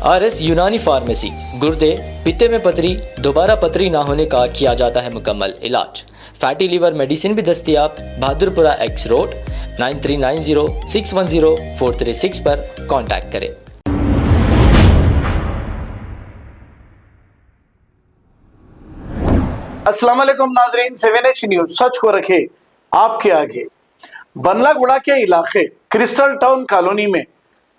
RS Unani pharmacy, गुर्दे, पित्ते में पथरी, दोबारा पथरी ना होने का किया जाता है मुकम्मल इलाज। फैटी लीवर मेडिसिन भी दस्तियाब। बहादुरपुरा एक्स रोड, 9390610436 पर कांटेक्ट करें। अस्सलाम वालेकुम नाजरीन, 7H न्यूज सच को रखे आपके आगे। बनलागुड़ा के इलाके क्रिस्टल टाउन कॉलोनी में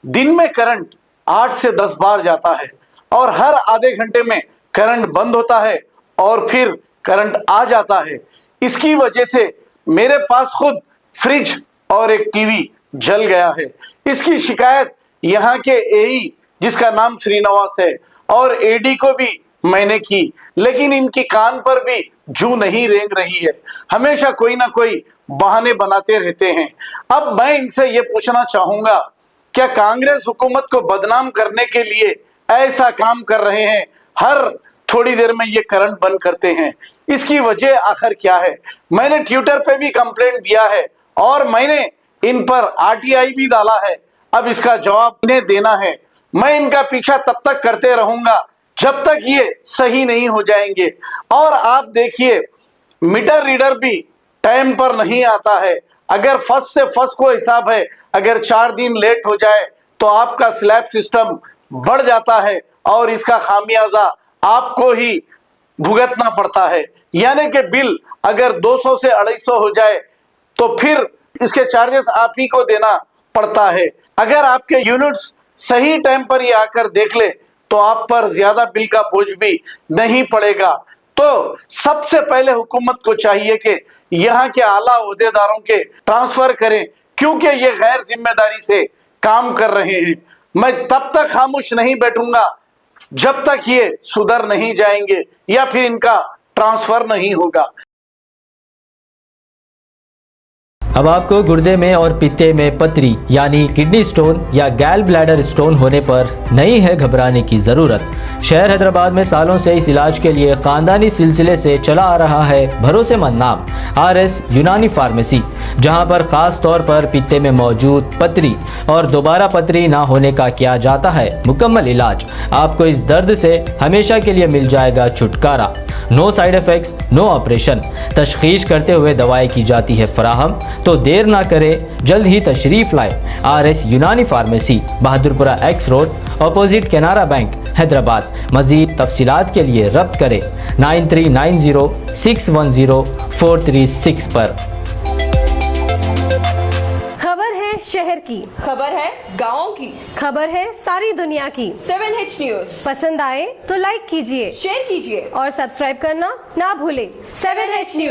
दिन में करंट 8 से 10 बार जाता है और हर आधे घंटे में करंट बंद होता है और फिर करंट आ जाता है। इसकी वजह से मेरे पास खुद फ्रिज और एक टीवी जल गया है। इसकी शिकायत यहाँ के एई जिसका नाम श्रीनिवास है और एडी को भी मैंने की, लेकिन इनकी कान पर भी जू नहीं रेंग रही है। हमेशा कोई ना कोई बहाने बनाते रहते हैं। अब मैं इनसे ये पूछना चाहूंगा, क्या कांग्रेस हुकूमत को बदनाम करने के लिए ऐसा काम कर रहे हैं? हर थोड़ी देर में ये करंट बंद करते हैं, इसकी वजह आखिर क्या है? मैंने ट्विटर पे भी कंप्लेंट दिया है और मैंने इन पर आरटीआई भी डाला है। अब इसका जवाब इन्हें देना है। मैं इनका पीछा तब तक करते रहूंगा जब तक ये सही नहीं हो जाएंगे। और आप देखिए, मीटर रीडर भी टाइम पर नहीं आता है। अगर फर्स्ट से फर्स्ट को हिसाब है, अगर 4 दिन लेट हो जाए तो आपका स्लैब सिस्टम बढ़ जाता है और इसका खामियाजा आपको ही भुगतना पड़ता है। यानी कि बिल अगर 200 से 250 हो जाए तो फिर इसके चार्जेस आप ही को देना पड़ता है। अगर आपके यूनिट्स सही टाइम पर ही आकर देख ले तो आप पर ज्यादा बिल का बोझ भी नहीं पड़ेगा। तो सबसे पहले हुकूमत को चाहिए कि यहाँ के आला ओहदेदारों के ट्रांसफर करें, क्योंकि ये गैर जिम्मेदारी से काम कर रहे हैं। मैं तब तक खामोश नहीं बैठूंगा जब तक ये सुधर नहीं जाएंगे या फिर इनका ट्रांसफर नहीं होगा। अब आपको गुर्दे में और पित्ते में पथरी यानी किडनी स्टोन या गैल ब्लैडर स्टोन होने पर नहीं है घबराने की ज़रूरत। शहर हैदराबाद में सालों से इस इलाज के लिए ख़ानदानी सिलसिले से चला आ रहा है भरोसेमंद नाम आरएस यूनानी फार्मेसी, जहां पर ख़ास तौर पर पित्ते में मौजूद पथरी और दोबारा पथरी ना होने का किया जाता है मुकम्मल इलाज। आपको इस दर्द से हमेशा के लिए मिल जाएगा छुटकारा। No side effects, no operation. तशखीस करते हुए दवाएं की जाती है फराहम। तो देर ना करें, जल्द ही तशरीफ लाए RS Unani pharmacy, Bahadurpura X road, opposite Canara bank, Hyderabad. मजीद तफसीलात के लिए रब्त करें 9390610436 पर। खबर है शहर की, खबर है गाँव की, खबर है सारी दुनिया की। 7H न्यूज पसंद आए तो लाइक कीजिए, शेयर कीजिए और सब्सक्राइब करना ना भूलें। 7H news.